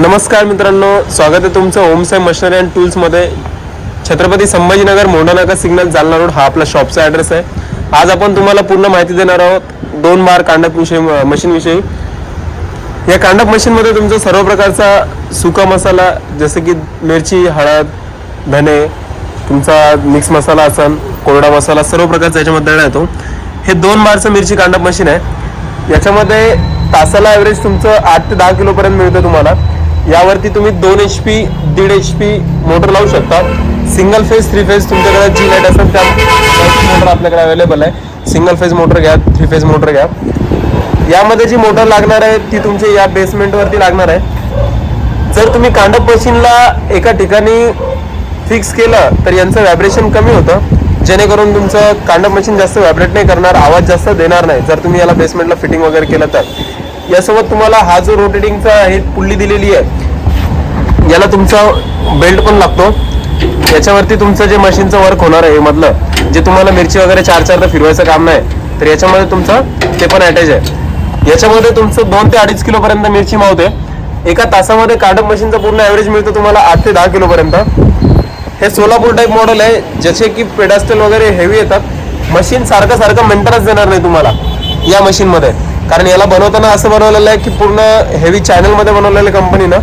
नमस्कार मित्रांनो, स्वागत आहे तुमचं ओम साई मशिनरी अँड टूल्समध्ये. छत्रपती संभाजीनगर मोंढानाका सिग्नल जालना रोड हा आपला शॉपचा ॲड्रेस आहे. आज आपण तुम्हाला पूर्ण माहिती देणार आहोत 2 बार कांडप मशीनविषयी. या कांडप मशीनमध्ये तुमचा सर्व प्रकारचा सुका मसाला जसे की मिरची, हळद, धने, तुमचा मिक्स मसाला असन, कोरडा मसाला सर्व प्रकारचा याच्यामध्ये देण्यात येतो. हे 2 बारचं मिरची कांडप मशीन आहे. याच्यामध्ये तासाला ॲव्हरेज तुमचं 8 ते 10 किलोपर्यंत मिळतं तुम्हाला. यावरती तुम्ही 2 HP 1.5 HP मोटर लावू शकता. सिंगल फेज 3 फेज तुमच्याकडे जी लाईट असेल त्या मोटर आपल्याकडे अवेलेबल आहे. सिंगल फेज मोटर घ्या, 3 फेज मोटर घ्या. यामध्ये जी मोटर लागणार आहे ती तुमच्या या बेसमेंटवरती लागणार आहे. जर तुम्ही कांडप मशीनला एका ठिकाणी फिक्स केलं तर यांचं व्हायब्रेशन कमी होतं, जेणेकरून तुमचं कांडप मशीन जास्त व्हायब्रेट नाही करणार, आवाज जास्त देणार नाही जर तुम्ही याला बेसमेंटला फिटिंग वगैरे केलं तर. यासोबत तुम्हाला हा जो रोटेटिंगचा हे पुल्ली दिलेली आहे, याला तुमचा बेल्ट पण लागतो. याच्यावरती तुमचं जे मशीनचं वर्क होणार आहे मधलं, जे तुम्हाला मिरची वगैरे 4-4 फिरवायचं काम नाही, तर याच्यामध्ये तुमचं ते पण अटॅच आहे. याच्यामध्ये तुमचं 2 ते 2.5 किलोपर्यंत मिरची मावते. एका तासामध्ये कांडप मशीनचा पूर्ण ॲव्हरेज मिळतो तुम्हाला 8 ते 10 किलोपर्यंत. हे सोलापूर टाईप मॉडेल आहे, जसे की पेडास्टल वगैरे हेवी येतात. मशीन सारखं मेंटेनन्स देणार नाही तुम्हाला या मशीनमध्ये, कारण याला बनवताना असं बनवलेलं आहे की पूर्ण हेवी चॅनलमध्ये बनवलेलं आहे कंपनीनं,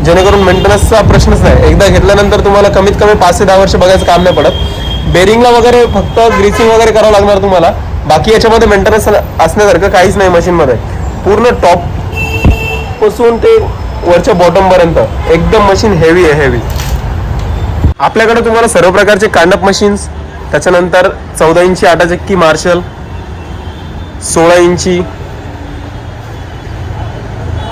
जेणेकरून मेंटेनन्सचा प्रश्नच नाही. एकदा घेतल्यानंतर तुम्हाला कमीत कमी 5 ते 10 वर्ष बघायचं काम नाही पडत. बेरिंगला वगैरे फक्त ग्रीसिंग वगैरे करावं लागणार तुम्हाला. बाकी याच्यामध्ये मेंटेनन्स असण्यासारखं काहीच नाही मशीनमध्ये. पूर्ण टॉप पासून ते वरच्या बॉटमपर्यंत एकदम मशीन हेवी आहे, हेवी. आपल्याकडे तुम्हाला सर्व प्रकारचे कांडप मशीन्स, त्याच्यानंतर 14 इंची आटा चक्की मार्शल, 16 इंची,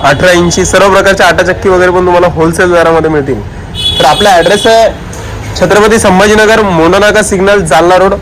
18 इंची सर्व प्रकारच्या आटा चक्की वगैरे पण तुम्हाला होलसेल दरामध्ये मिळतील. तर आपला ॲड्रेस आहे छत्रपती संभाजीनगर मोंढानाका सिग्नल जालना रोड.